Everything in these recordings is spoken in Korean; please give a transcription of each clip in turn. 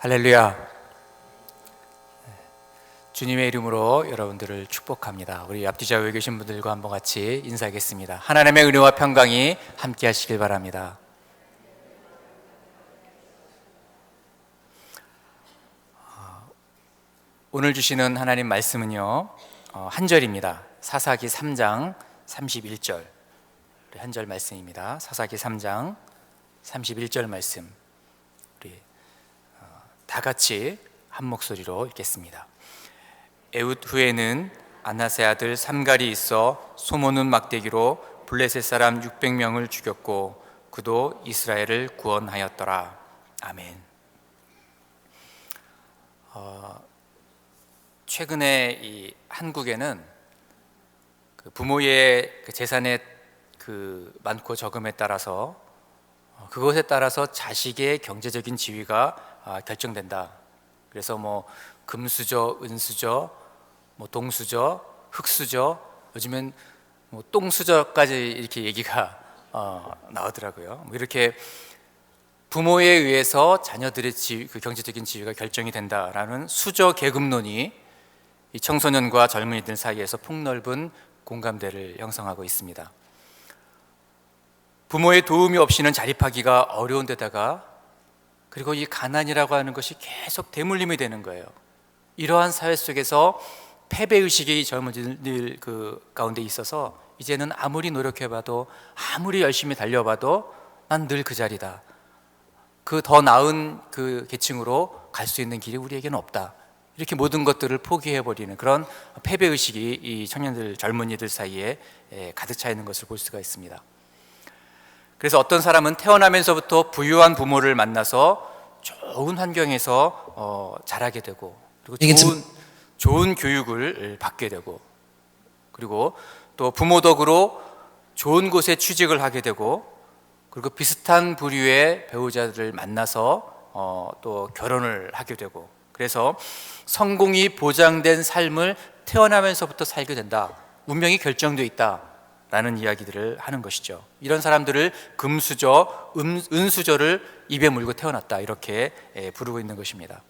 할렐루야. 주님의 이름으로 여러분들을 축복합니다. 우리 앞뒤 좌우에 계신 분들과 한번 같이 인사하겠습니다. 하나님의 은혜와 평강이 함께 하시길 바랍니다. 오늘 주시는 하나님 말씀은요, 한 절입니다. 사사기 3장 31절 한 절 말씀입니다. 사사기 3장 31절 말씀 우리 다 같이 한 목소리로 읽겠습니다. 에훗 후에는 안나세 아들 삼갈이 있어 소모는 막대기로 블레셋 사람 600명을 죽였고 그도 이스라엘을 구원하였더라. 아멘. 최근에 이 한국에는 그 부모의 그 재산의 그 많고 적음에 따라서 그것에 따라서 자식의 경제적인 지위가 결정된다. 그래서 뭐 금수저, 은수저, 뭐 동수저, 흙수저, 요즘엔 뭐 똥수저까지 이렇게 얘기가 나오더라고요. 뭐 이렇게 부모에 의해서 자녀들의 그 경제적인 지위가 결정이 된다라는 수저 계급론이 이 청소년과 젊은이들 사이에서 폭넓은 공감대를 형성하고 있습니다. 부모의 도움이 없이는 자립하기가 어려운 데다가 그리고 이 가난이라고 하는 것이 계속 대물림이 되는 거예요. 이러한 사회 속에서 패배의식이 젊은이들 그 가운데 있어서 이제는 아무리 노력해봐도 아무리 열심히 달려봐도 난 늘 그 자리다. 그 더 나은 그 계층으로 갈 수 있는 길이 우리에게는 없다. 이렇게 모든 것들을 포기해버리는 그런 패배의식이 이 청년들, 젊은이들 사이에 가득 차 있는 것을 볼 수가 있습니다. 그래서 어떤 사람은 태어나면서부터 부유한 부모를 만나서 좋은 환경에서 자라게 되고 그리고 좋은 교육을 받게 되고 그리고 또 부모 덕으로 좋은 곳에 취직을 하게 되고 그리고 비슷한 부류의 배우자들을 만나서 또 결혼을 하게 되고 그래서 성공이 보장된 삶을 태어나면서부터 살게 된다. 운명이 결정되어 있다라는 이야기들을 하는 것이죠. 이런 사람들을 금수저, 은수저를 입에 물고 태어났다 이렇게 부르고 있는 것입니다.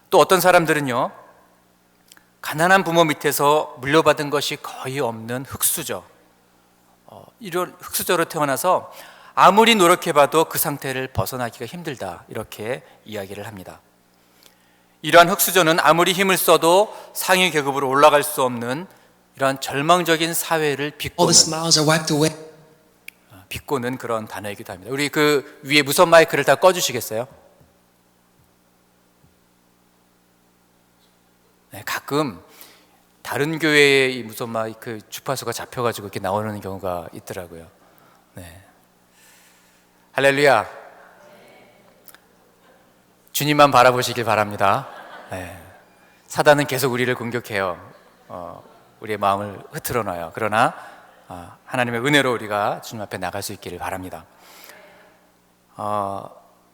또 어떤 사람들은요, 가난한 부모 밑에서 물려받은 것이 거의 없는 흙수저, 이런 흙수저로 태어나서 아무리 노력해봐도 그 상태를 벗어나기가 힘들다 이렇게 이야기를 합니다. 이러한 흙수저는 아무리 힘을 써도 상위 계급으로 올라갈 수 없는 이러한 절망적인 사회를 비꼬는 그런 단어이기도 합니다. 우리 그 위에 무선 마이크를 다 꺼주시겠어요? 네, 가끔 다른 교회의 이 무선 마이크 주파수가 잡혀가지고 이렇게 나오는 경우가 있더라고요. 네. 할렐루야. 주님만 바라보시길 바랍니다. 네. 사단은 계속 우리를 공격해요. 우리의 마음을 흐트러 놔요. 그러나 하나님의 은혜로 우리가 주님 앞에 나갈 수 있기를 바랍니다.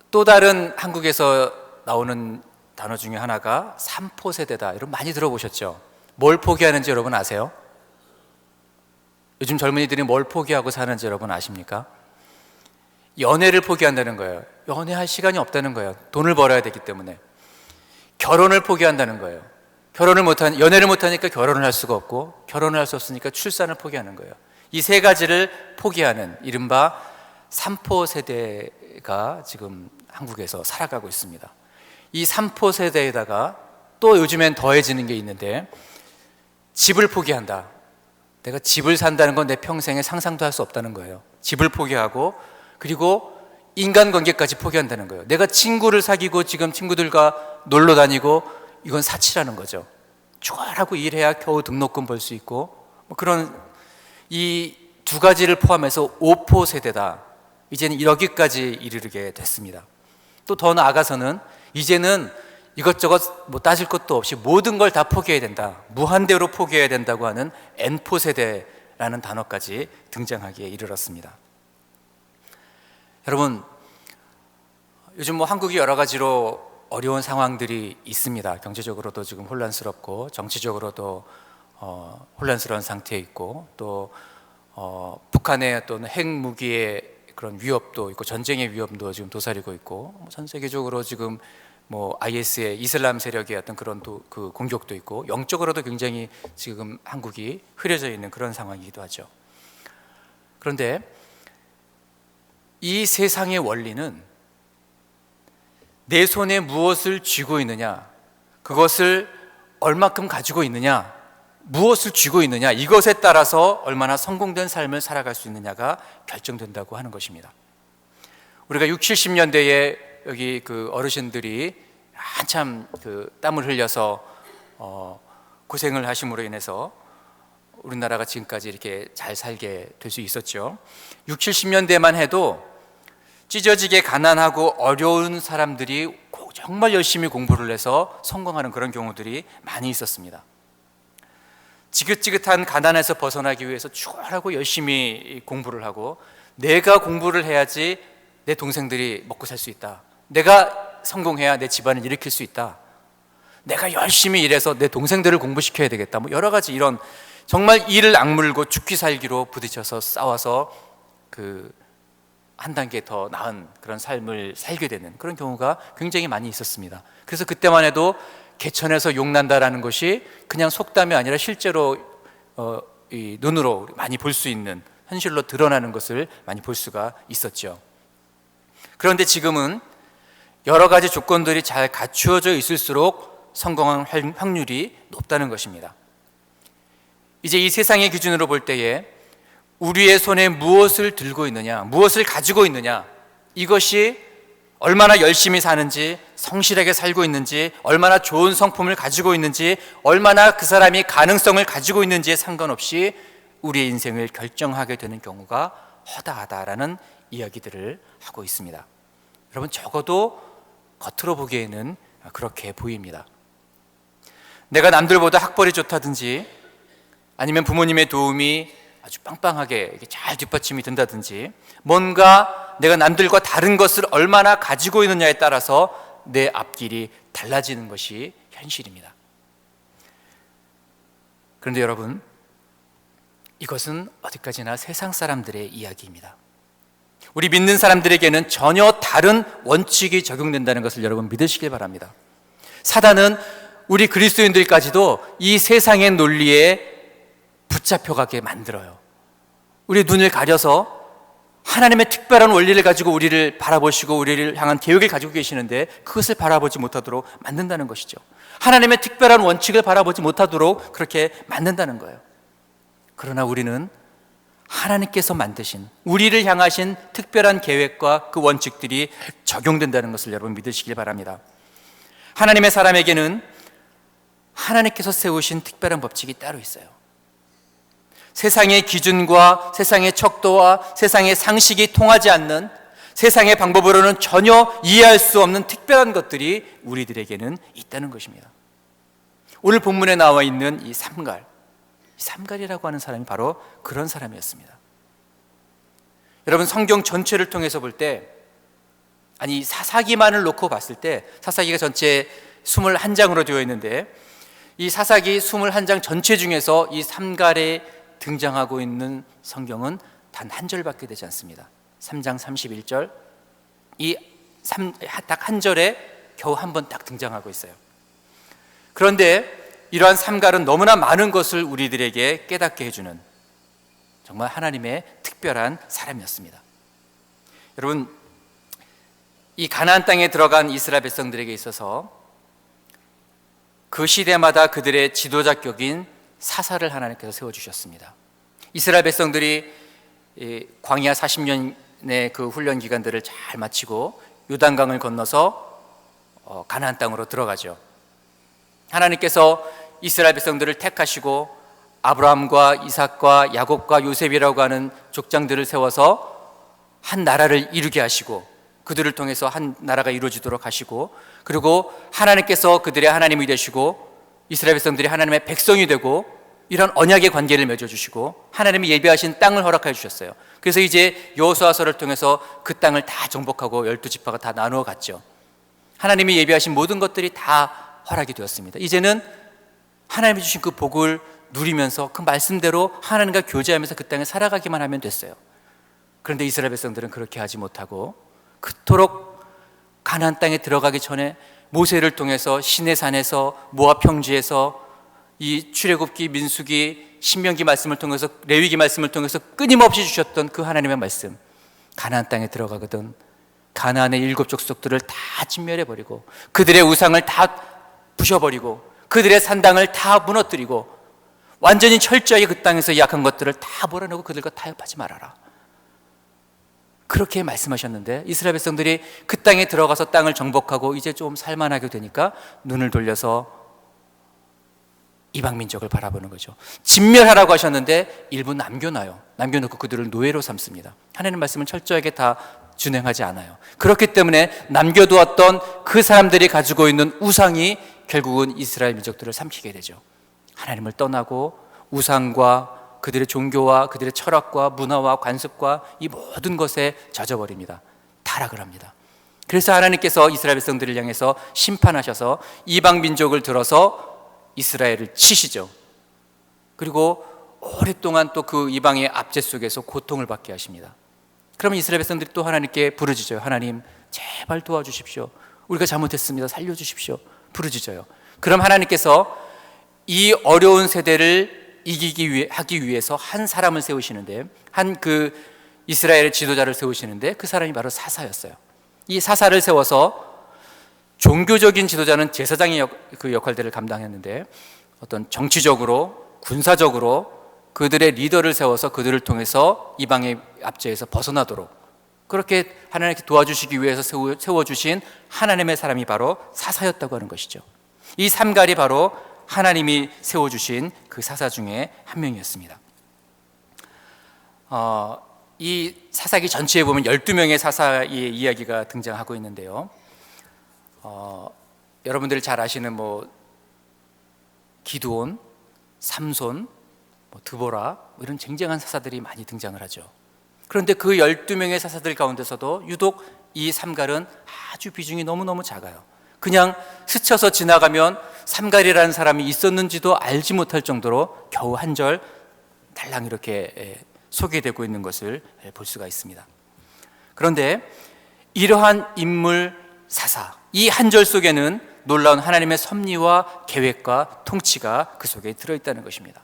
또 다른 한국에서 나오는 단어 중에 하나가 삼포세대다. 여러분 많이 들어보셨죠? 뭘 포기하는지 여러분 아세요? 요즘 젊은이들이 뭘 포기하고 사는지 여러분 아십니까? 연애를 포기한다는 거예요. 연애할 시간이 없다는 거예요. 돈을 벌어야 되기 때문에. 결혼을 포기한다는 거예요. 연애를 못하니까 결혼을 할 수가 없고, 결혼을 할 수 없으니까 출산을 포기하는 거예요. 이 세 가지를 포기하는 이른바 삼포 세대가 지금 한국에서 살아가고 있습니다. 이 삼포 세대에다가 또 요즘엔 더해지는 게 있는데, 집을 포기한다. 내가 집을 산다는 건 내 평생에 상상도 할 수 없다는 거예요. 집을 포기하고, 그리고 인간관계까지 포기한다는 거예요. 내가 친구를 사귀고 지금 친구들과 놀러 다니고 이건 사치라는 거죠. 죽어라고 일해야 겨우 등록금 벌 수 있고 뭐 그런 이 두 가지를 포함해서 오포 세대다. 이제는 여기까지 이르게 됐습니다. 또 더 나아가서는 이제는 이것저것 뭐 따질 것도 없이 모든 걸 다 포기해야 된다. 무한대로 포기해야 된다고 하는 N포 세대라는 단어까지 등장하기에 이르렀습니다. 여러분, 요즘 뭐 한국이 여러 가지로 어려운 상황들이 있습니다. 경제적으로도 지금 혼란스럽고 정치적으로도 혼란스러운 상태에 있고 또 북한의 어떤 핵무기의 그런 위협도 있고 전쟁의 위협도 지금 도사리고 있고 전 세계적으로 지금 뭐 IS의 이슬람 세력의 어떤 그런 그 공격도 있고, 영적으로도 굉장히 지금 한국이 흐려져 있는 그런 상황이기도 하죠. 그런데 이 세상의 원리는 내 손에 무엇을 쥐고 있느냐, 그것을 얼마큼 가지고 있느냐, 무엇을 쥐고 있느냐, 이것에 따라서 얼마나 성공된 삶을 살아갈 수 있느냐가 결정된다고 하는 것입니다. 우리가 60, 70년대에 여기 그 어르신들이 한참 그 땀을 흘려서 고생을 하심으로 인해서 우리나라가 지금까지 이렇게 잘 살게 될 수 있었죠. 60, 70년대만 해도 찢어지게 가난하고 어려운 사람들이 정말 열심히 공부를 해서 성공하는 그런 경우들이 많이 있었습니다. 지긋지긋한 가난에서 벗어나기 위해서 추월하고 열심히 공부를 하고, 내가 공부를 해야지 내 동생들이 먹고 살 수 있다, 내가 성공해야 내 집안을 일으킬 수 있다, 내가 열심히 일해서 내 동생들을 공부시켜야 되겠다, 뭐 여러 가지 이런 정말 이를 악물고 죽기 살기로 부딪혀서 싸워서 한 단계 더 나은 그런 삶을 살게 되는 그런 경우가 굉장히 많이 있었습니다. 그래서 그때만 해도 개천에서 용난다라는 것이 그냥 속담이 아니라 실제로 이 눈으로 많이 볼 수 있는, 현실로 드러나는 것을 많이 볼 수가 있었죠. 그런데 지금은 여러 가지 조건들이 잘 갖추어져 있을수록 성공한 확률이 높다는 것입니다. 이제 이 세상의 기준으로 볼 때에 우리의 손에 무엇을 들고 있느냐, 무엇을 가지고 있느냐, 이것이 얼마나 열심히 사는지, 성실하게 살고 있는지, 얼마나 좋은 성품을 가지고 있는지, 얼마나 그 사람이 가능성을 가지고 있는지에 상관없이 우리의 인생을 결정하게 되는 경우가 허다하다라는 이야기들을 하고 있습니다. 여러분, 적어도 겉으로 보기에는 그렇게 보입니다. 내가 남들보다 학벌이 좋다든지, 아니면 부모님의 도움이 아주 빵빵하게 이렇게 잘 뒷받침이 된다든지, 뭔가 내가 남들과 다른 것을 얼마나 가지고 있느냐에 따라서 내 앞길이 달라지는 것이 현실입니다. 그런데 여러분, 이것은 어디까지나 세상 사람들의 이야기입니다. 우리 믿는 사람들에게는 전혀 다른 원칙이 적용된다는 것을 여러분 믿으시길 바랍니다. 사단은 우리 그리스도인들까지도 이 세상의 논리에 붙잡혀가게 만들어요. 우리 눈을 가려서 하나님의 특별한 원리를 가지고 우리를 바라보시고 우리를 향한 계획을 가지고 계시는데 그것을 바라보지 못하도록 만든다는 것이죠. 하나님의 특별한 원칙을 바라보지 못하도록 그렇게 만든다는 거예요. 그러나 우리는 하나님께서 만드신, 우리를 향하신 특별한 계획과 그 원칙들이 적용된다는 것을 여러분 믿으시길 바랍니다. 하나님의 사람에게는 하나님께서 세우신 특별한 법칙이 따로 있어요. 세상의 기준과 세상의 척도와 세상의 상식이 통하지 않는, 세상의 방법으로는 전혀 이해할 수 없는 특별한 것들이 우리들에게는 있다는 것입니다. 오늘 본문에 나와 있는 이 삼갈이라고 하는 사람이 바로 그런 사람이었습니다. 여러분, 성경 전체를 통해서 볼 때, 아니 사사기만을 놓고 봤을 때, 사사기가 전체 21장으로 되어 있는데 이 사사기 21장 전체 중에서 이 삼갈에 등장하고 있는 성경은 단 한 절밖에 되지 않습니다. 3장 31절, 이 딱 한 절에 겨우 한 번 딱 등장하고 있어요. 그런데 이러한 삼갈은 너무나 많은 것을 우리들에게 깨닫게 해주는 정말 하나님의 특별한 사람이었습니다. 여러분, 이 가나안 땅에 들어간 이스라엘 백성들에게 있어서 그 시대마다 그들의 지도자격인 사사를 하나님께서 세워주셨습니다. 이스라엘 백성들이 광야 40년의 그 훈련 기간들을 잘 마치고 요단강을 건너서 가나안 땅으로 들어가죠. 하나님께서 이스라엘 백성들을 택하시고 아브라함과 이삭과 야곱과 요셉이라고 하는 족장들을 세워서 한 나라를 이루게 하시고, 그들을 통해서 한 나라가 이루어지도록 하시고, 그리고 하나님께서 그들의 하나님이 되시고 이스라엘 백성들이 하나님의 백성이 되고, 이런 언약의 관계를 맺어주시고 하나님이 예비하신 땅을 허락해 주셨어요. 그래서 이제 여호수아서를 통해서 그 땅을 다 정복하고 12지파가 다 나누어 갔죠. 하나님이 예비하신 모든 것들이 다 허락이 되었습니다. 이제는 하나님이 주신 그 복을 누리면서 그 말씀대로 하나님과 교제하면서 그 땅에 살아가기만 하면 됐어요. 그런데 이스라엘 백성들은 그렇게 하지 못하고 그토록 가나안 땅에 들어가기 전에 모세를 통해서 시내산에서 모압 평지에서 이 출애굽기, 민수기, 신명기 말씀을 통해서, 레위기 말씀을 통해서 끊임없이 주셨던 그 하나님의 말씀, 가나안 땅에 들어가거든 가나안의 7 족속들을 다 진멸해버리고 그들의 우상을 다 부셔버리고 그들의 산당을 다 무너뜨리고 완전히 철저하게 그 땅에서 약한 것들을 다 몰아내고 그들과 타협하지 말아라, 그렇게 말씀하셨는데, 이스라엘 백성들이 그 땅에 들어가서 땅을 정복하고 이제 좀 살만하게 되니까 눈을 돌려서 이방 민족을 바라보는 거죠. 진멸하라고 하셨는데 일부 남겨놔요. 남겨놓고 그들을 노예로 삼습니다. 하나님 말씀은 철저하게 다 준행하지 않아요. 그렇기 때문에 남겨두었던 그 사람들이 가지고 있는 우상이 결국은 이스라엘 민족들을 삼키게 되죠. 하나님을 떠나고 우상과 그들의 종교와 그들의 철학과 문화와 관습과 이 모든 것에 젖어버립니다. 타락을 합니다. 그래서 하나님께서 이스라엘 백성들을 향해서 심판하셔서 이방 민족을 들어서 이스라엘을 치시죠. 그리고 오랫동안 또 그 이방의 압제 속에서 고통을 받게 하십니다. 그러면 이스라엘 백성들이 또 하나님께 부르짖어요. 하나님, 제발 도와주십시오. 우리가 잘못했습니다. 살려주십시오. 부르짖어요. 그럼 하나님께서 이 어려운 세대를 하기 위해서 한 사람을 세우시는데, 한 그 이스라엘의 지도자를 세우시는데, 그 사람이 바로 사사였어요. 이 사사를 세워서 종교적인 지도자는 제사장의 그 역할들을 감당했는데, 어떤 정치적으로, 군사적으로 그들의 리더를 세워서 그들을 통해서 이방의 압제에서 벗어나도록 그렇게 하나님께 도와주시기 위해서 세워주신 하나님의 사람이 바로 사사였다고 하는 것이죠. 이 삼갈이 바로 하나님이 세워주신 그 사사 중에 한 명이었습니다. 이 사사기 전체에 보면 12명의 사사의 이야기가 등장하고 있는데요. 여러분들이 잘 아시는 기드온, 삼손, 드보라 이런 쟁쟁한 사사들이 많이 등장을 하죠. 그런데 그 12명의 사사들 가운데서도 유독 이 삼갈은 아주 비중이 너무너무 작아요. 그냥 스쳐서 지나가면 삼갈이라는 사람이 있었는지도 알지 못할 정도로 겨우 한 절 달랑 이렇게 소개되고 있는 것을 볼 수가 있습니다. 그런데 이러한 인물 사사, 이 한 절 속에는 놀라운 하나님의 섭리와 계획과 통치가 그 속에 들어있다는 것입니다.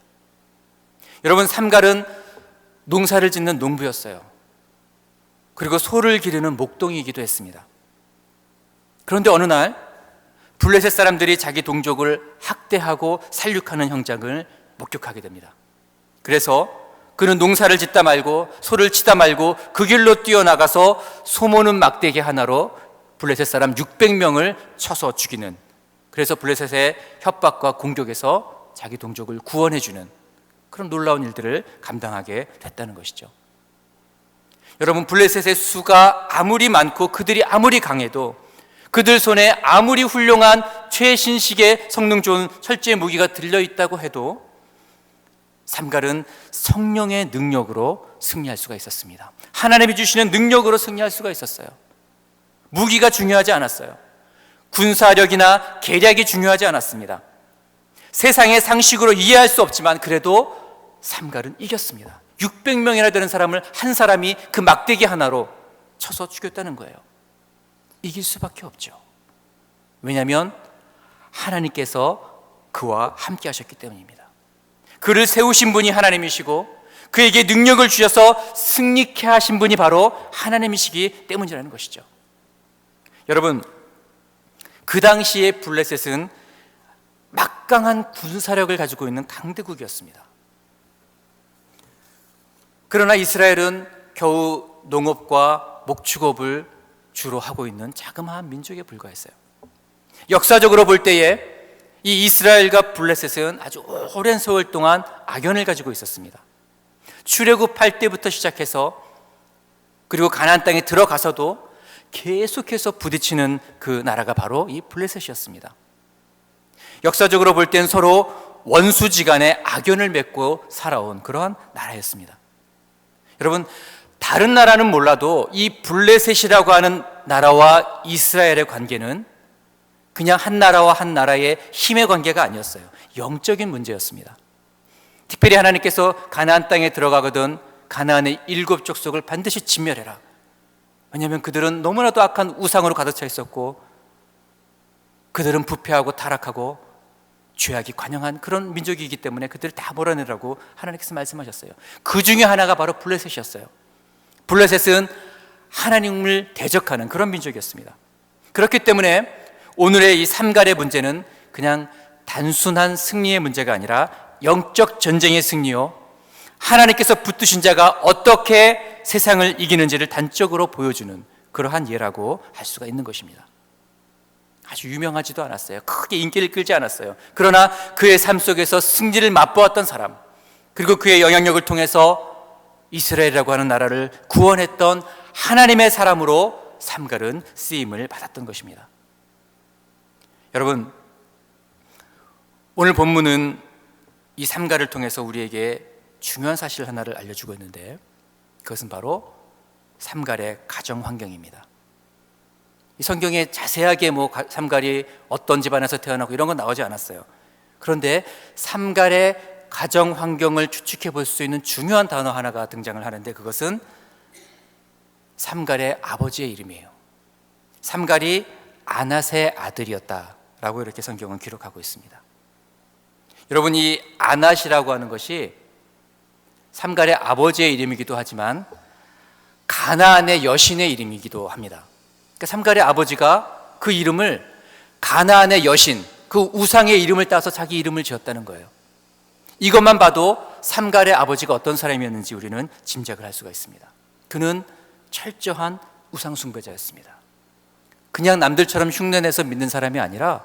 여러분, 삼갈은 농사를 짓는 농부였어요. 그리고 소를 기르는 목동이기도 했습니다. 그런데 어느 날 블레셋 사람들이 자기 동족을 학대하고 살육하는 현장을 목격하게 됩니다. 그래서 그는 농사를 짓다 말고 소를 치다 말고 그 길로 뛰어나가서 소모는 막대기 하나로 블레셋 사람 600명을 쳐서 죽이는, 그래서 블레셋의 협박과 공격에서 자기 동족을 구원해주는 그런 놀라운 일들을 감당하게 됐다는 것이죠. 여러분, 블레셋의 수가 아무리 많고 그들이 아무리 강해도, 그들 손에 아무리 훌륭한 최신식의 성능 좋은 철제 무기가 들려있다고 해도 삼갈은 성령의 능력으로 승리할 수가 있었습니다. 하나님이 주시는 능력으로 승리할 수가 있었어요. 무기가 중요하지 않았어요. 군사력이나 계략이 중요하지 않았습니다. 세상의 상식으로 이해할 수 없지만 그래도 삼갈은 이겼습니다. 600명이나 되는 사람을 한 사람이 그 막대기 하나로 쳐서 죽였다는 거예요. 이길 수밖에 없죠. 왜냐하면 하나님께서 그와 함께 하셨기 때문입니다. 그를 세우신 분이 하나님이시고 그에게 능력을 주셔서 승리케 하신 분이 바로 하나님이시기 때문이라는 것이죠. 여러분, 그 당시에 블레셋은 막강한 군사력을 가지고 있는 강대국이었습니다. 그러나 이스라엘은 겨우 농업과 목축업을 주로 하고 있는 자그마한 민족에 불과했어요. 역사적으로 볼 때에 이 이스라엘과 블레셋은 아주 오랜 세월 동안 악연을 가지고 있었습니다. 출애굽할 때부터 시작해서 그리고 가나안 땅에 들어가서도 계속해서 부딪히는 그 나라가 바로 이 블레셋이었습니다. 역사적으로 볼 땐 서로 원수지간에 악연을 맺고 살아온 그러한 나라였습니다. 여러분, 다른 나라는 몰라도 이 블레셋이라고 하는 나라와 이스라엘의 관계는 그냥 한 나라와 한 나라의 힘의 관계가 아니었어요. 영적인 문제였습니다. 특별히 하나님께서 가나안 땅에 들어가거든 가나안의 7 족속을 반드시 진멸해라. 왜냐하면 그들은 너무나도 악한 우상으로 가득 차 있었고 그들은 부패하고 타락하고 죄악이 관영한 그런 민족이기 때문에 그들을 다 몰아내라고 하나님께서 말씀하셨어요. 그 중에 하나가 바로 블레셋이었어요. 블레셋은 하나님을 대적하는 그런 민족이었습니다. 그렇기 때문에 오늘의 이 삼갈의 문제는 그냥 단순한 승리의 문제가 아니라 영적 전쟁의 승리요, 하나님께서 붙드신 자가 어떻게 세상을 이기는지를 단적으로 보여주는 그러한 예라고 할 수가 있는 것입니다. 아주 유명하지도 않았어요. 크게 인기를 끌지 않았어요. 그러나 그의 삶 속에서 승리를 맛보았던 사람, 그리고 그의 영향력을 통해서 이스라엘이라고 하는 나라를 구원했던 하나님의 사람으로 삼갈은 쓰임을 받았던 것입니다. 여러분, 오늘 본문은 이 삼갈을 통해서 우리에게 중요한 사실 하나를 알려주고 있는데, 그것은 바로 삼갈의 가정 환경입니다. 이 성경에 자세하게 삼갈이 어떤 집안에서 태어나고 이런 건 나오지 않았어요. 그런데 삼갈의 가정 환경을 추측해 볼 수 있는 중요한 단어 하나가 등장을 하는데, 그것은 삼갈의 아버지의 이름이에요. 삼갈이 아낫의 아들이었다라고 이렇게 성경은 기록하고 있습니다. 여러분, 이 아낫이라고 하는 것이 삼갈의 아버지의 이름이기도 하지만 가나안의 여신의 이름이기도 합니다. 그러니까 삼갈의 아버지가 그 이름을 가나안의 여신, 그 우상의 이름을 따서 자기 이름을 지었다는 거예요. 이것만 봐도 삼갈의 아버지가 어떤 사람이었는지 우리는 짐작을 할 수가 있습니다. 그는 철저한 우상 숭배자였습니다. 그냥 남들처럼 흉내내서 믿는 사람이 아니라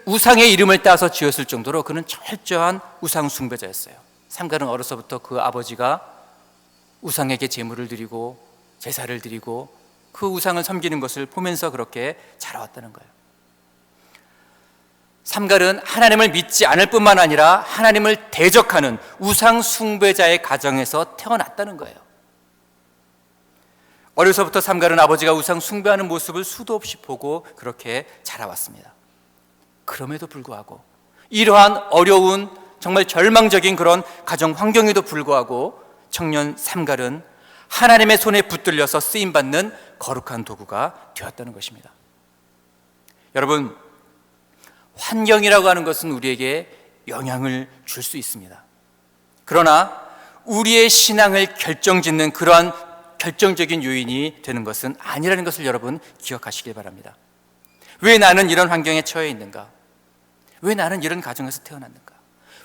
우상의 이름을 따서 지었을 정도로 그는 철저한 우상 숭배자였어요. 삼갈은 어려서부터 그 아버지가 우상에게 제물을 드리고 제사를 드리고 그 우상을 섬기는 것을 보면서 그렇게 자라왔다는 거예요. 삼갈은 하나님을 믿지 않을 뿐만 아니라 하나님을 대적하는 우상 숭배자의 가정에서 태어났다는 거예요. 어려서부터 삼갈은 아버지가 우상 숭배하는 모습을 수도 없이 보고 그렇게 자라왔습니다. 그럼에도 불구하고 이러한 어려운 정말 절망적인 그런 가정 환경에도 불구하고 청년 삼갈은 하나님의 손에 붙들려서 쓰임받는 거룩한 도구가 되었다는 것입니다. 여러분, 환경이라고 하는 것은 우리에게 영향을 줄 수 있습니다. 그러나 우리의 신앙을 결정짓는 그러한 결정적인 요인이 되는 것은 아니라는 것을 여러분 기억하시길 바랍니다. 왜 나는 이런 환경에 처해 있는가? 왜 나는 이런 가정에서 태어났는가?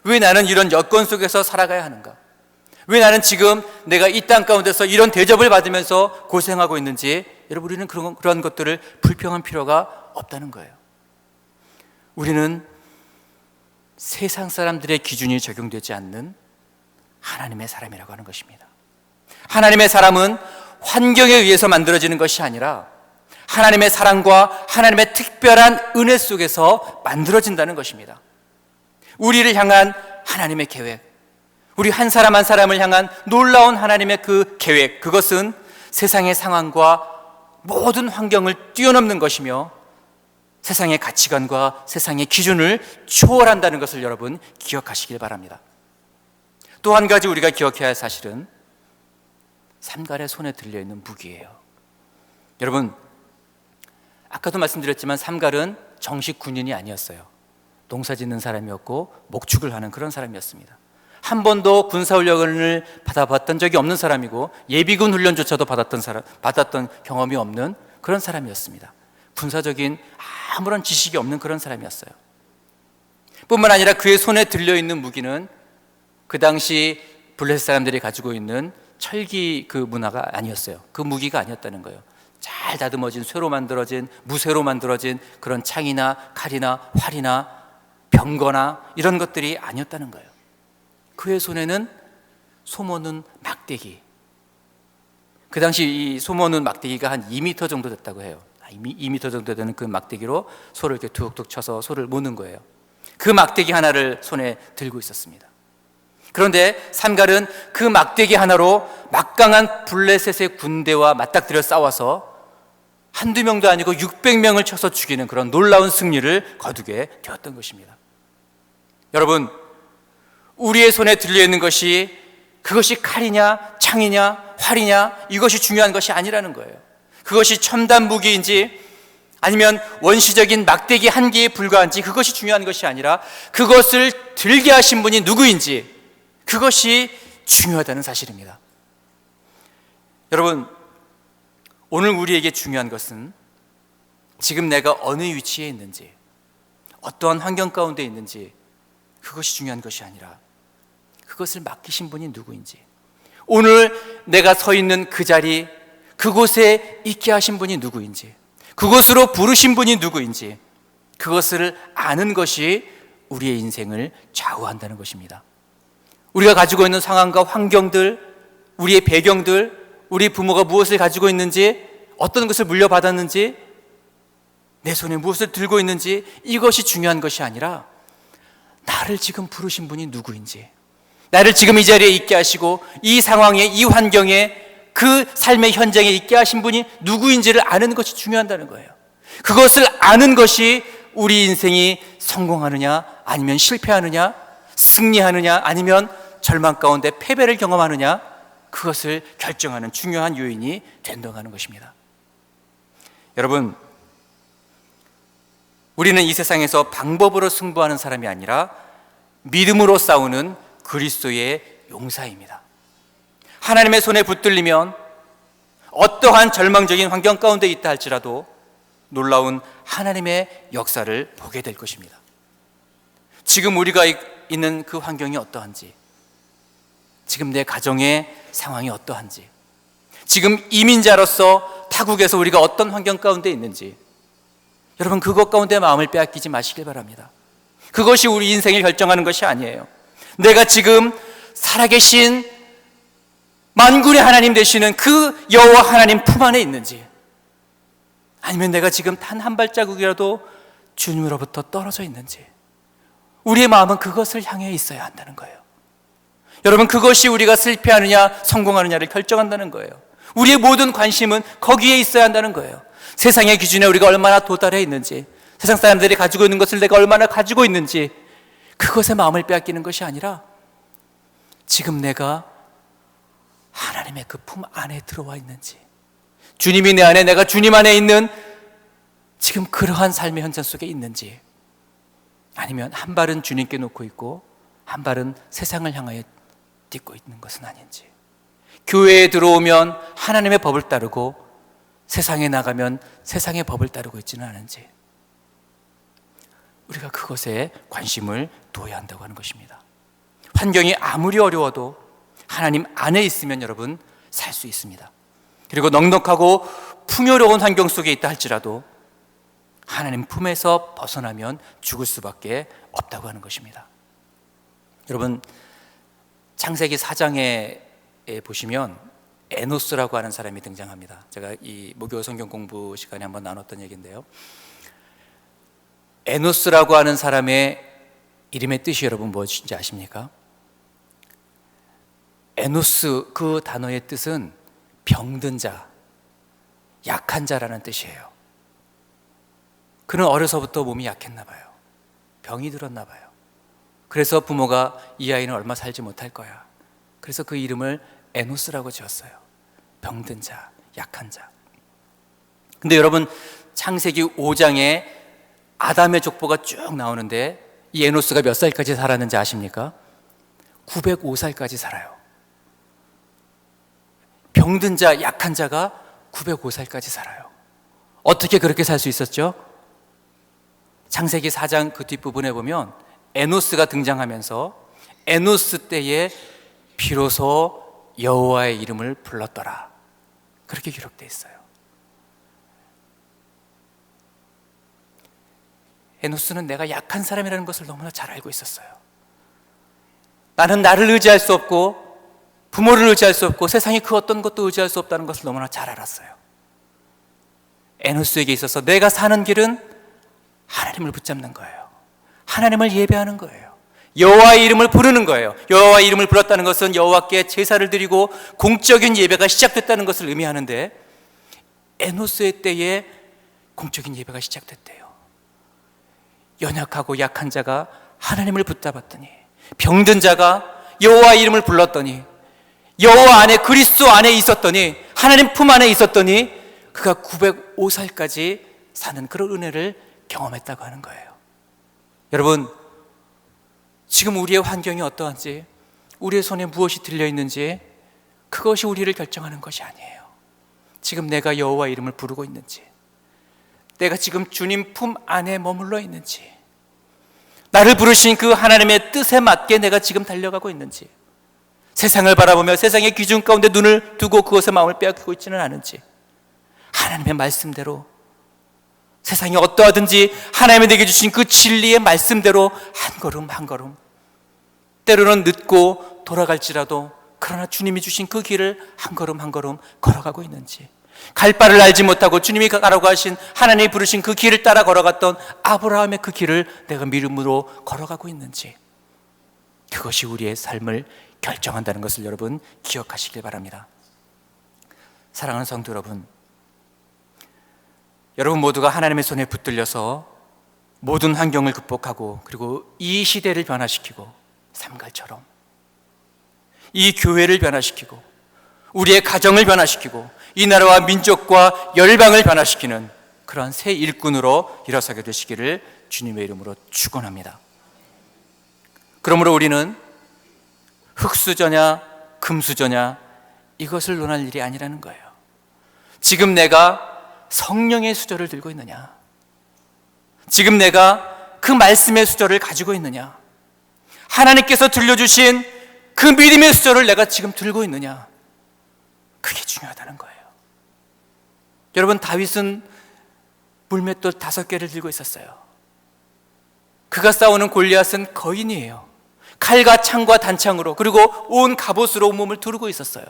왜 나는 이런 여건 속에서 살아가야 하는가? 왜 나는 지금 내가 이 땅 가운데서 이런 대접을 받으면서 고생하고 있는지, 여러분, 우리는 그런 것들을 불평할 필요가 없다는 거예요. 우리는 세상 사람들의 기준이 적용되지 않는 하나님의 사람이라고 하는 것입니다. 하나님의 사람은 환경에 의해서 만들어지는 것이 아니라 하나님의 사랑과 하나님의 특별한 은혜 속에서 만들어진다는 것입니다. 우리를 향한 하나님의 계획, 우리 한 사람 한 사람을 향한 놀라운 하나님의 그 계획, 그것은 세상의 상황과 모든 환경을 뛰어넘는 것이며 세상의 가치관과 세상의 기준을 초월한다는 것을 여러분 기억하시길 바랍니다. 또 한 가지 우리가 기억해야 할 사실은 삼갈의 손에 들려있는 무기예요. 여러분, 아까도 말씀드렸지만 삼갈은 정식 군인이 아니었어요. 농사 짓는 사람이었고 목축을 하는 그런 사람이었습니다. 한 번도 군사훈련을 받아봤던 적이 없는 사람이고 예비군 훈련조차도 받았던 경험이 없는 그런 사람이었습니다. 군사적인 아무런 지식이 없는 그런 사람이었어요. 뿐만 아니라 그의 손에 들려있는 무기는 그 당시 블레셋 사람들이 가지고 있는 철기 그 문화가 아니었어요. 그 무기가 아니었다는 거예요. 잘 다듬어진 쇠로 만들어진, 무쇠로 만들어진 그런 창이나 칼이나 활이나 병거나 이런 것들이 아니었다는 거예요. 그의 손에는 소모는 막대기, 그 당시 이 소모는 막대기가 한 2m 정도 됐다고 해요. 2m 정도 되는 그 막대기로 소를 이렇게 툭툭 쳐서 소를 모는 거예요. 그 막대기 하나를 손에 들고 있었습니다. 그런데 삼갈은 그 막대기 하나로 막강한 블레셋의 군대와 맞닥뜨려 싸워서 한두 명도 아니고 600명을 쳐서 죽이는 그런 놀라운 승리를 거두게 되었던 것입니다. 여러분, 우리의 손에 들려있는 것이 그것이 칼이냐 창이냐 활이냐 이것이 중요한 것이 아니라는 거예요. 그것이 첨단 무기인지 아니면 원시적인 막대기 한 개에 불과한지 그것이 중요한 것이 아니라 그것을 들게 하신 분이 누구인지 그것이 중요하다는 사실입니다. 여러분, 오늘 우리에게 중요한 것은 지금 내가 어느 위치에 있는지, 어떠한 환경 가운데 있는지 그것이 중요한 것이 아니라 그것을 맡기신 분이 누구인지, 오늘 내가 서 있는 그 자리, 그곳에 있게 하신 분이 누구인지, 그곳으로 부르신 분이 누구인지 그것을 아는 것이 우리의 인생을 좌우한다는 것입니다. 우리가 가지고 있는 상황과 환경들, 우리의 배경들, 우리 부모가 무엇을 가지고 있는지, 어떤 것을 물려받았는지, 내 손에 무엇을 들고 있는지 이것이 중요한 것이 아니라 나를 지금 부르신 분이 누구인지, 나를 지금 이 자리에 있게 하시고 이 상황에, 이 환경에, 그 삶의 현장에 있게 하신 분이 누구인지를 아는 것이 중요하다는 거예요. 그것을 아는 것이 우리 인생이 성공하느냐 아니면 실패하느냐, 승리하느냐 아니면 절망 가운데 패배를 경험하느냐, 그것을 결정하는 중요한 요인이 된다고 하는 것입니다. 여러분, 우리는 이 세상에서 방법으로 승부하는 사람이 아니라 믿음으로 싸우는 그리스도의 용사입니다. 하나님의 손에 붙들리면 어떠한 절망적인 환경 가운데 있다 할지라도 놀라운 하나님의 역사를 보게 될 것입니다. 지금 우리가 있는 그 환경이 어떠한지, 지금 내 가정의 상황이 어떠한지, 지금 이민자로서 타국에서 우리가 어떤 환경 가운데 있는지, 여러분 그것 가운데 마음을 빼앗기지 마시길 바랍니다. 그것이 우리 인생을 결정하는 것이 아니에요. 내가 지금 살아계신 만군의 하나님 되시는 그 여호와 하나님 품 안에 있는지, 아니면 내가 지금 단 한 발자국이라도 주님으로부터 떨어져 있는지, 우리의 마음은 그것을 향해 있어야 한다는 거예요. 여러분, 그것이 우리가 실패하느냐 성공하느냐를 결정한다는 거예요. 우리의 모든 관심은 거기에 있어야 한다는 거예요. 세상의 기준에 우리가 얼마나 도달해 있는지, 세상 사람들이 가지고 있는 것을 내가 얼마나 가지고 있는지, 그것에 마음을 빼앗기는 것이 아니라 지금 내가 하나님의 그 품 안에 들어와 있는지, 주님이 내 안에, 내가 주님 안에 있는 지금 그러한 삶의 현장 속에 있는지, 아니면 한 발은 주님께 놓고 있고 한 발은 세상을 향하여 딛고 있는 것은 아닌지, 교회에 들어오면 하나님의 법을 따르고 세상에 나가면 세상의 법을 따르고 있지는 않은지, 우리가 그것에 관심을 둬야 한다고 하는 것입니다. 환경이 아무리 어려워도 하나님 안에 있으면 여러분 살 수 있습니다. 그리고 넉넉하고 풍요로운 환경 속에 있다 할지라도 하나님 품에서 벗어나면 죽을 수밖에 없다고 하는 것입니다. 여러분, 창세기 4장에 보시면 에노스라고 하는 사람이 등장합니다. 제가 이 목요 성경 공부 시간에 한번 나눴던 얘기인데요, 에노스라고 하는 사람의 이름의 뜻이 여러분 무엇인지 아십니까? 에노스, 그 단어의 뜻은 병든 자, 약한 자라는 뜻이에요. 그는 어려서부터 몸이 약했나 봐요. 병이 들었나 봐요. 그래서 부모가 이 아이는 얼마 살지 못할 거야, 그래서 그 이름을 에노스라고 지었어요. 병든 자, 약한 자. 근데 여러분, 창세기 5장에 아담의 족보가 쭉 나오는데 이 에노스가 몇 살까지 살았는지 아십니까? 905살까지 살아요. 병든 자, 약한 자가 905살까지 살아요. 어떻게 그렇게 살 수 있었죠? 창세기 4장 그 뒷부분에 보면 에노스가 등장하면서 에노스 때에 비로소 여호와의 이름을 불렀더라, 그렇게 기록되어 있어요. 에노스는 내가 약한 사람이라는 것을 너무나 잘 알고 있었어요. 나는 나를 의지할 수 없고 부모를 의지할 수 없고 세상에 그 어떤 것도 의지할 수 없다는 것을 너무나 잘 알았어요. 에노스에게 있어서 내가 사는 길은 하나님을 붙잡는 거예요. 하나님을 예배하는 거예요. 여호와의 이름을 부르는 거예요. 여호와의 이름을 불렀다는 것은 여호와께 제사를 드리고 공적인 예배가 시작됐다는 것을 의미하는데, 에노스의 때에 공적인 예배가 시작됐대요. 연약하고 약한 자가 하나님을 붙잡았더니, 병든 자가 여호와의 이름을 불렀더니, 여호와 안에, 그리스도 안에 있었더니, 하나님 품 안에 있었더니 그가 905살까지 사는 그런 은혜를 경험했다고 하는 거예요. 여러분, 지금 우리의 환경이 어떠한지, 우리의 손에 무엇이 들려 있는지 그것이 우리를 결정하는 것이 아니에요. 지금 내가 여호와 이름을 부르고 있는지, 내가 지금 주님 품 안에 머물러 있는지, 나를 부르신 그 하나님의 뜻에 맞게 내가 지금 달려가고 있는지, 세상을 바라보며 세상의 기준 가운데 눈을 두고 그것에 마음을 빼앗기고 있지는 않은지, 하나님의 말씀대로 세상이 어떠하든지 하나님이 내게 주신 그 진리의 말씀대로 한 걸음 한 걸음, 때로는 늦고 돌아갈지라도 그러나 주님이 주신 그 길을 한 걸음 한 걸음 걸어가고 있는지, 갈 바를 알지 못하고 주님이 가라고 하신, 하나님이 부르신 그 길을 따라 걸어갔던 아브라함의 그 길을 내가 믿음으로 걸어가고 있는지, 그것이 우리의 삶을 결정한다는 것을 여러분 기억하시길 바랍니다. 사랑하는 성도 여러분, 여러분 모두가 하나님의 손에 붙들려서 모든 환경을 극복하고 그리고 이 시대를 변화시키고 삼갈처럼 이 교회를 변화시키고 우리의 가정을 변화시키고 이 나라와 민족과 열방을 변화시키는 그러한 새 일꾼으로 일어서게 되시기를 주님의 이름으로 축원합니다. 그러므로 우리는 흙수저냐 금수저냐 이것을 논할 일이 아니라는 거예요. 지금 내가 성령의 수저를 들고 있느냐, 지금 내가 그 말씀의 수저를 가지고 있느냐, 하나님께서 들려주신 그 믿음의 수저를 내가 지금 들고 있느냐, 그게 중요하다는 거예요. 여러분, 다윗은 물맷돌 5개를 들고 있었어요. 그가 싸우는 골리앗은 거인이에요. 칼과 창과 단창으로, 그리고 온 갑옷으로 온몸을 두르고 있었어요.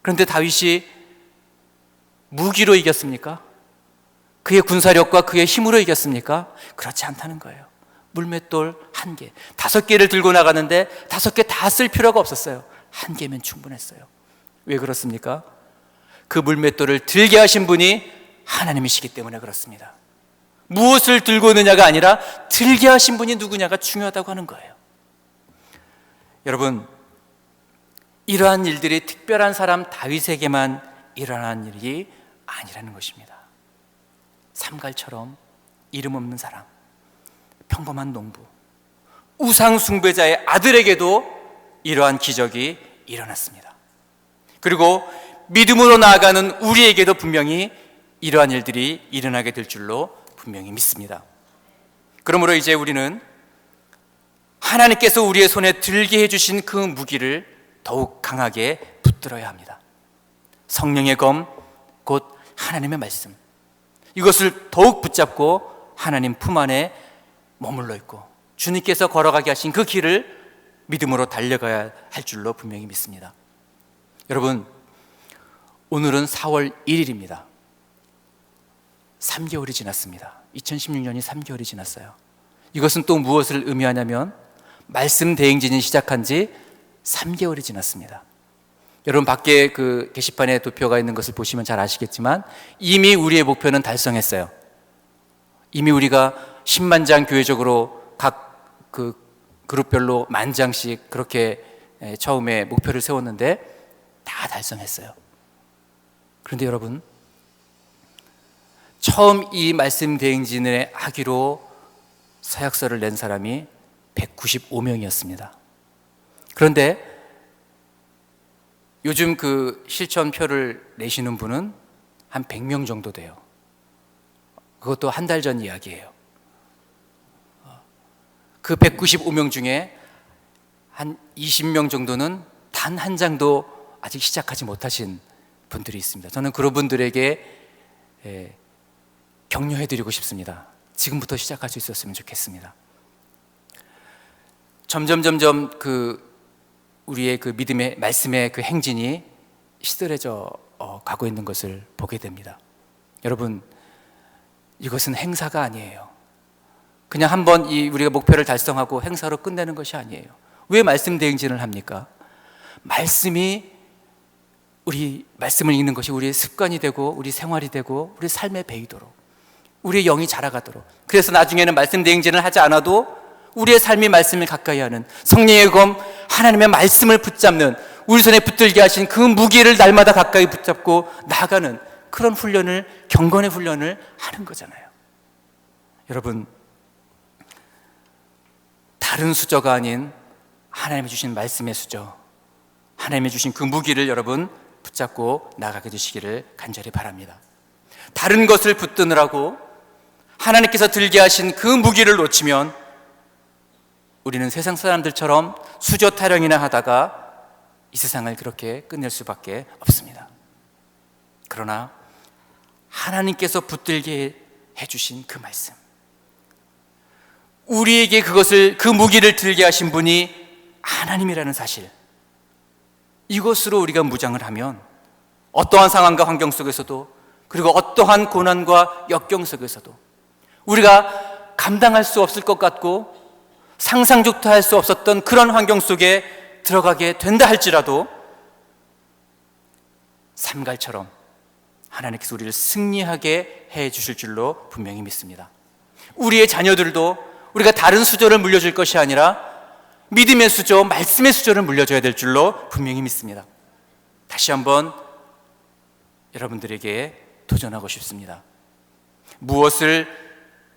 그런데 다윗이 무기로 이겼습니까? 그의 군사력과 그의 힘으로 이겼습니까? 그렇지 않다는 거예요. 물맷돌 1개, 5개를 들고 나가는데 5개 다 쓸 필요가 없었어요. 1개면 충분했어요. 왜 그렇습니까? 그 물맷돌을 들게 하신 분이 하나님이시기 때문에 그렇습니다. 무엇을 들고 오느냐가 아니라 들게 하신 분이 누구냐가 중요하다고 하는 거예요. 여러분, 이러한 일들이 특별한 사람 다윗에게만 일어난 일이 아니라는 것입니다. 삼갈처럼 이름 없는 사람, 평범한 농부, 우상 숭배자의 아들에게도 이러한 기적이 일어났습니다. 그리고 믿음으로 나아가는 우리에게도 분명히 이러한 일들이 일어나게 될 줄로 분명히 믿습니다. 그러므로 이제 우리는 하나님께서 우리의 손에 들게 해주신 그 무기를 더욱 강하게 붙들어야 합니다. 성령의 검, 곧 하나님의 말씀, 이것을 더욱 붙잡고 하나님 품 안에 머물러 있고 주님께서 걸어가게 하신 그 길을 믿음으로 달려가야 할 줄로 분명히 믿습니다. 여러분, 오늘은 4월 1일입니다. 3개월이 지났습니다. 2016년이 3개월이 지났어요. 이것은 또 무엇을 의미하냐면 말씀 대행진이 시작한 지 3개월이 지났습니다. 여러분, 밖에 그 게시판에 도표가 있는 것을 보시면 잘 아시겠지만 이미 우리의 목표는 달성했어요. 이미 우리가 10만 장 교회적으로 각 그 그룹별로 10,000장씩 그렇게 처음에 목표를 세웠는데 다 달성했어요. 그런데 여러분, 처음 이 말씀 대행진을 하기로 서약서를 낸 사람이 195명이었습니다. 그런데 요즘 그 실천표를 내시는 분은 한 100명 정도 돼요. 그것도 한 달 전 이야기예요. 그 195명 중에 한 20명 정도는 단 한 장도 아직 시작하지 못하신 분들이 있습니다. 저는 그런 분들에게 격려해드리고 싶습니다. 지금부터 시작할 수 있었으면 좋겠습니다. 점점 그 우리의 그 믿음의 말씀의 그 행진이 시들해져 가고 있는 것을 보게 됩니다. 여러분, 이것은 행사가 아니에요. 그냥 한번 우리가 목표를 달성하고 행사로 끝내는 것이 아니에요. 왜 말씀 대행진을 합니까? 말씀이 우리 말씀을 읽는 것이 우리의 습관이 되고 우리 생활이 되고 우리 삶에 배이도록 우리의 영이 자라가도록, 그래서 나중에는 말씀 대행진을 하지 않아도 우리의 삶이 말씀을 가까이 하는 성령의 검 하나님의 말씀을 붙잡는, 우리 손에 붙들게 하신 그 무기를 날마다 가까이 붙잡고 나아가는 그런 훈련을, 경건의 훈련을 하는 거잖아요. 여러분, 다른 수저가 아닌 하나님이 주신 말씀의 수저, 하나님이 주신 그 무기를 여러분 붙잡고 나가게 되시기를 간절히 바랍니다. 다른 것을 붙드느라고 하나님께서 들게 하신 그 무기를 놓치면 우리는 세상 사람들처럼 수저 타령이나 하다가 이 세상을 그렇게 끝낼 수밖에 없습니다. 그러나 하나님께서 붙들게 해주신 그 말씀, 우리에게 그 무기를 들게 하신 분이 하나님이라는 사실, 이것으로 우리가 무장을 하면 어떠한 상황과 환경 속에서도, 그리고 어떠한 고난과 역경 속에서도 우리가 감당할 수 없을 것 같고 상상조차 할 수 없었던 그런 환경 속에 들어가게 된다 할지라도 삼갈처럼 하나님께서 우리를 승리하게 해 주실 줄로 분명히 믿습니다. 우리의 자녀들도 우리가 다른 수저를 물려줄 것이 아니라 믿음의 수저, 말씀의 수저를 물려줘야 될 줄로 분명히 믿습니다. 다시 한번 여러분들에게 도전하고 싶습니다. 무엇을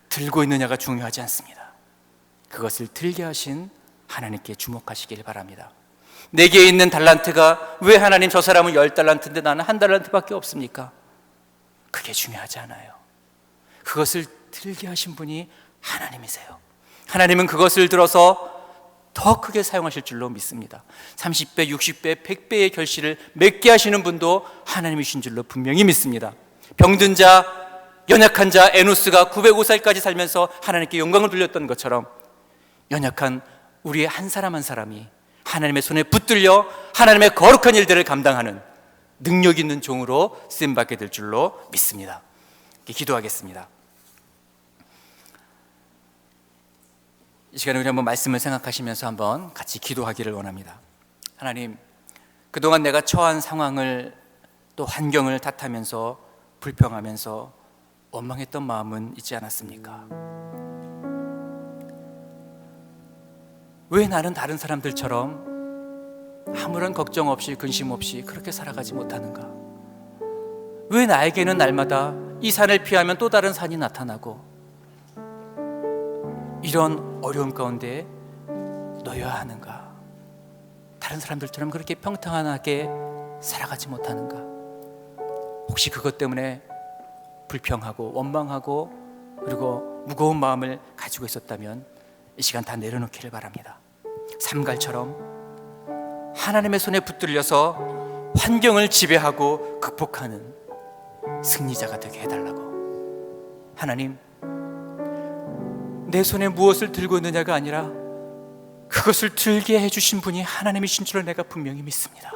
들고 있느냐가 중요하지 않습니다. 그것을 들게 하신 하나님께 주목하시길 바랍니다. 내게 있는 달란트가 왜 하나님 저 사람은 10달란트인데 나는 1달란트밖에 없습니까? 그게 중요하지 않아요. 그것을 들게 하신 분이 하나님이세요. 하나님은 그것을 들어서 더 크게 사용하실 줄로 믿습니다. 30배, 60배, 100배의 결실을 맺게 하시는 분도 하나님이신 줄로 분명히 믿습니다. 병든 자, 연약한 자 에노스가 905살까지 살면서 하나님께 영광을 돌렸던 것처럼 연약한 우리의 한 사람 한 사람이 하나님의 손에 붙들려 하나님의 거룩한 일들을 감당하는 능력 있는 종으로 쓰임받게 될 줄로 믿습니다. 기도하겠습니다. 이 시간에 우리 한번 말씀을 생각하시면서 한번 같이 기도하기를 원합니다. 하나님, 그동안 내가 처한 상황을 또 환경을 탓하면서 불평하면서 원망했던 마음은 있지 않았습니까? 왜 나는 다른 사람들처럼 아무런 걱정 없이 근심 없이 그렇게 살아가지 못하는가? 왜 나에게는 날마다 이 산을 피하면 또 다른 산이 나타나고 이런 어려움 가운데 놓여야 하는가? 다른 사람들처럼 그렇게 평탄하게 살아가지 못하는가? 혹시 그것 때문에 불평하고 원망하고 그리고 무거운 마음을 가지고 있었다면 이 시간 다 내려놓기를 바랍니다. 삼갈처럼 하나님의 손에 붙들려서 환경을 지배하고 극복하는 승리자가 되게 해달라고. 하나님, 내 손에 무엇을 들고 있느냐가 아니라 그것을 들게 해주신 분이 하나님이신 줄을 내가 분명히 믿습니다.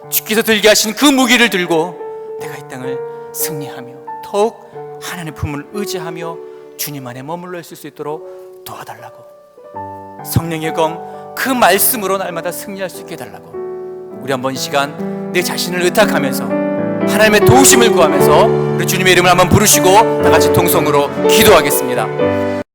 주께서 들게 하신 그 무기를 들고 내가 이 땅을 승리하며 더욱 하나님의 품을 의지하며 주님 안에 머물러 있을 수 있도록 도와달라고. 성령의 검 그 말씀으로 날마다 승리할 수 있게 해달라고. 우리 한번 이 시간 내 자신을 의탁하면서 하나님의 도우심을 구하면서 우리 주님의 이름을 한번 부르시고 다 같이 통성으로 기도하겠습니다.